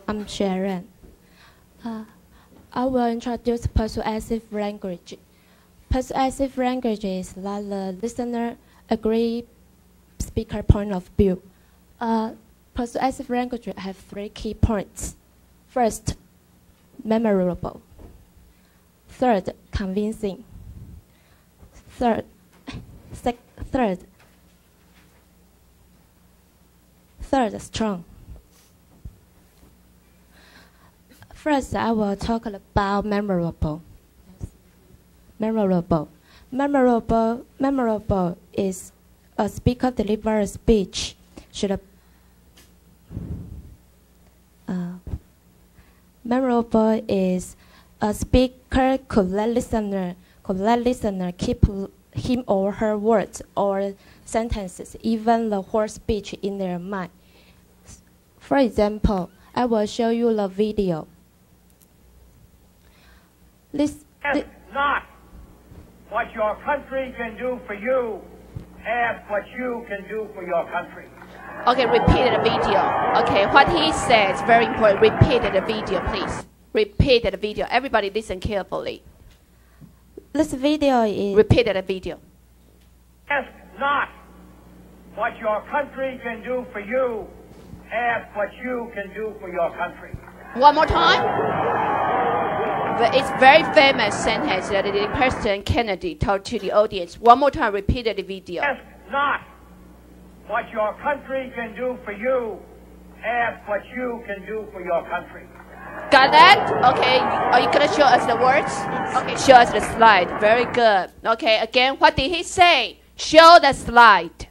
I'm Sharon. I will introduce persuasive language. Persuasive language is that the listener agree speaker point of view. Persuasive language have 3 key points. First, memorable. Third, convincing. Third, strong. First, I will talk about memorable. Memorable is a speaker deliver a speech. Memorable is a speaker could let listener keep him or her words or sentences, even the whole speech in their mind. For example, I will show you the video. Not what your country can do for you, ask what you can do for your country. Okay, repeat the video. Okay, what he said is very important. Repeat the video, please. Repeat the video. Everybody listen carefully. This video is... Repeat the video. Ask not what your country can do for you, ask what you can do for your country. One more time. It's very famous sentence that the President Kennedy told to the audience. One more time, repeat the video. Ask not what your country can do for you, ask what you can do for your country. Got that? Okay, are you going to show us the words? Okay, show us the slide. Very good. Okay, again, what did he say? Show the slide.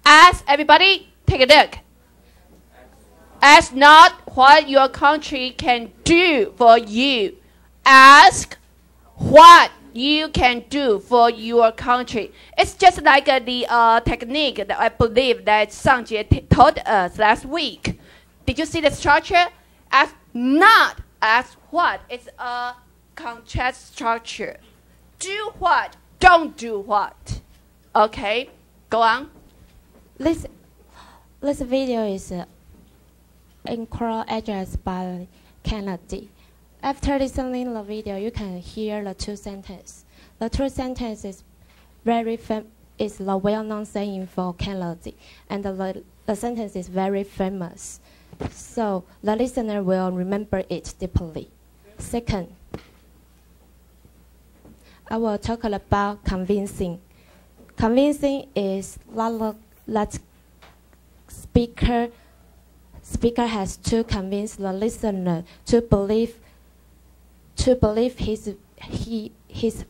Ask everybody, take a look. Ask not what your country can do for you. Ask what you can do for your country. It's just like the technique that I believe that Sangjie taught us last week. Did you see the structure? Ask not, ask what. It's a contrast structure. Do what, don't do what. Okay, go on. This video is addressed by Kennedy. After listening to the video, you can hear the 2 sentences. The 2 sentences is the well-known saying for Kennedy, and the sentence is very famous. So the listener will remember it deeply. Second, I will talk about convincing. Convincing is that speaker has to convince the listener to believe his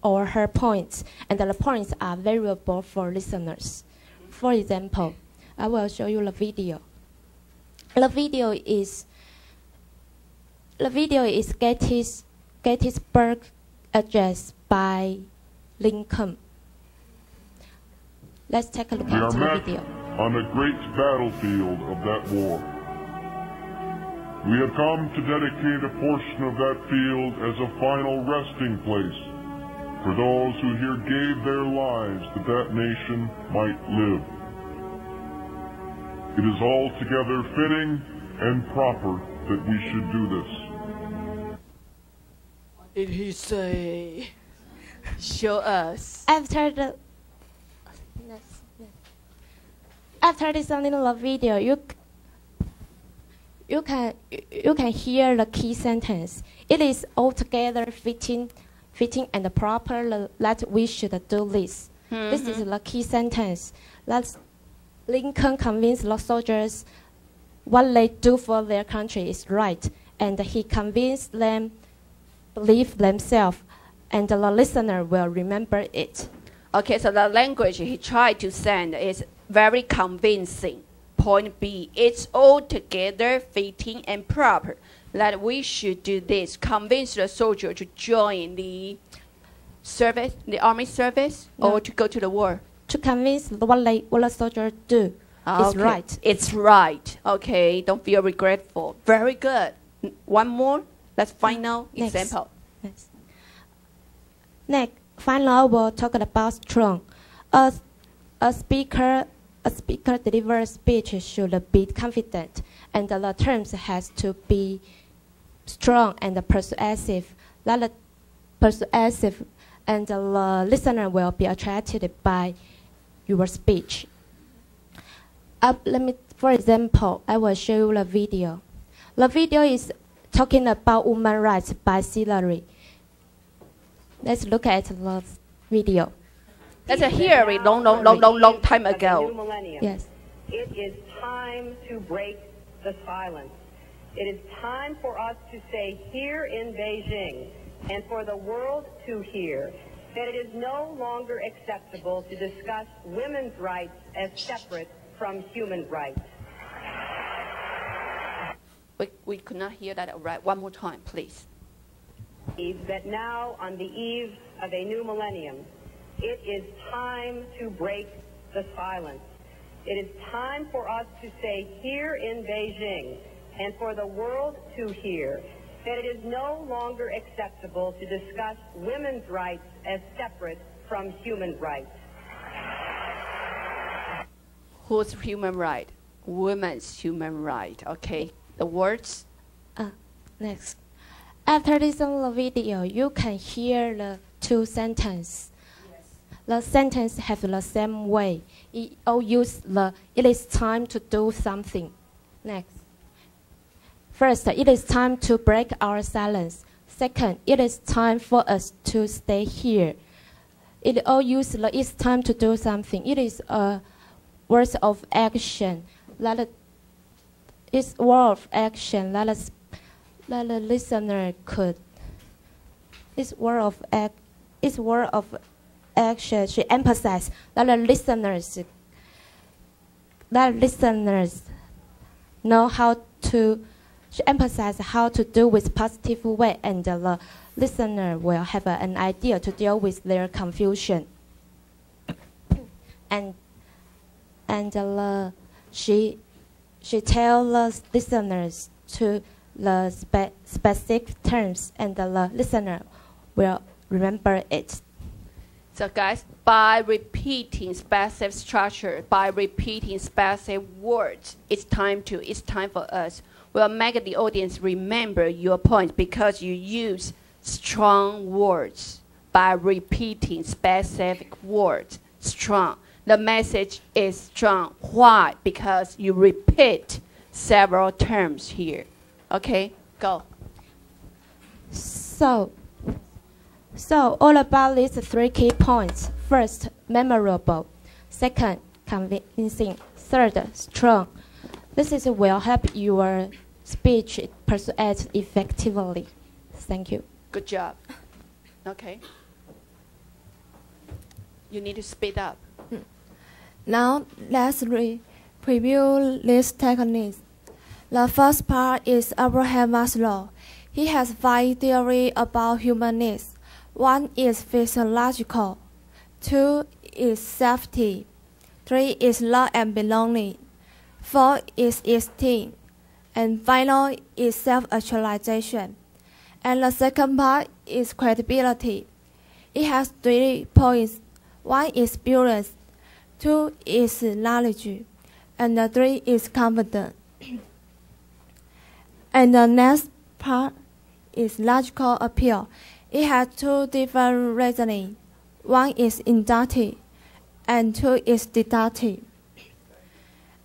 or her points, and the points are valuable for listeners. For example, I will show you the video. The video is Gettysburg Address by Lincoln. Let's take a look at the video. On a great battlefield of that war. We have come to dedicate a portion of that field as a final resting place for those who here gave their lives that that nation might live. It is altogether fitting and proper that we should do this. What did he say? Show us. After listening to the video, you can hear the key sentence. It is altogether fitting and proper that we should do this. This is the key sentence. That's Lincoln convinced the soldiers what they do for their country is right, and he convinced them believe themselves, and the listener will remember it. Okay, so the language he tried to send is very convincing. Point B, it's altogether fitting and proper that we should do this. Convince the soldier to join the service, the army service, or to go to the war. To convince what the soldiers do is right. It's right. Okay, don't feel regretful. Very good. One more. Let's final example. Next, finally, we'll talk about strong. A speaker a speaker delivers speech should be confident, and the terms has to be strong and persuasive. Persuasive, and the listener will be attracted by your speech. For example, I will show you the video. The video is talking about women's rights by Hillary. Let's look at the video. That's a Hillary long time ago. Yes. It is time to break the silence. It is time for us to say here in Beijing, and for the world to hear, that it is no longer acceptable to discuss women's rights as separate from human rights. We could not hear that right. One more time, please. That now, on the eve of a new millennium, it is time to break the silence. It is time for us to say here in Beijing, and for the world to hear, that it is no longer acceptable to discuss women's rights as separate from human rights. Whose human right? Women's human right. Okay. The words. Next. After listening to the video, you can hear the two sentences. Yes. The sentences have the same way. It all use the "it is time to do something." Next. First, it is time to break our silence. Second, it is time for us to stay here. It all use the "it's time to do something." It is a word of action. It's word of action that the listener could. It's word of action should emphasize that the listeners know how to. Should emphasize how to do with positive way, and the listener will have an idea to deal with their confusion. And she tells the listeners to the specific terms, and the listener will remember it. So guys, by repeating specific structure, by repeating specific words, it's time for us, will make the audience remember your point because you use strong words. By repeating specific words, strong. The message is strong. Why? Because you repeat several terms here. Okay, go. So all about these three key points. First, memorable. Second, convincing. Third, strong. This will help your speech persuade effectively. Thank you. Good job. Okay. You need to speed up. Now let's preview these techniques. The first part is Abraham Maslow. He has 5 theories about human needs. 1 is physiological. 2 is safety. 3 is love and belonging. 4 is esteem. And final is self-actualization. And the second part is credibility. It has 3 points. 1 is experience. 2 is knowledge. And the 3 is confidence. And the next part is logical appeal. It has 2 different reasoning. 1 is inductive, and 2 is deductive.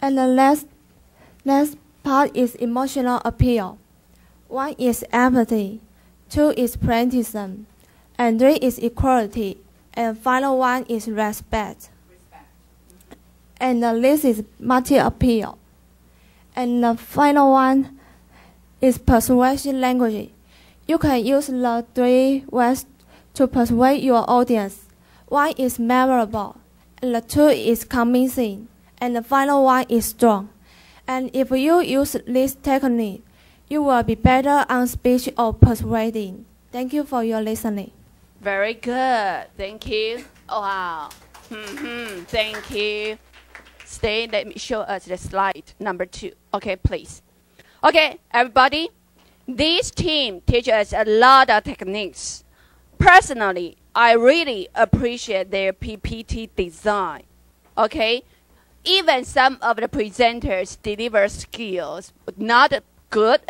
And the last part is emotional appeal. 1 is empathy, 2 is pragmatism, and 3 is equality, and final 1 is respect. And the list is multi-appeal. And the final one is persuasion language. You can use the 3 ways to persuade your audience. 1 is memorable, and the 2 is convincing, and the final 1 is strong. And if you use this technique, you will be better on speech or persuading. Thank you for your listening. Very good. Thank you. Wow. Thank you. Stay. Let me show us the slide number 2. Okay, please. Okay, everybody. This team teaches us a lot of techniques. Personally, I really appreciate their PPT design. Okay, even some of the presenters deliver skills not good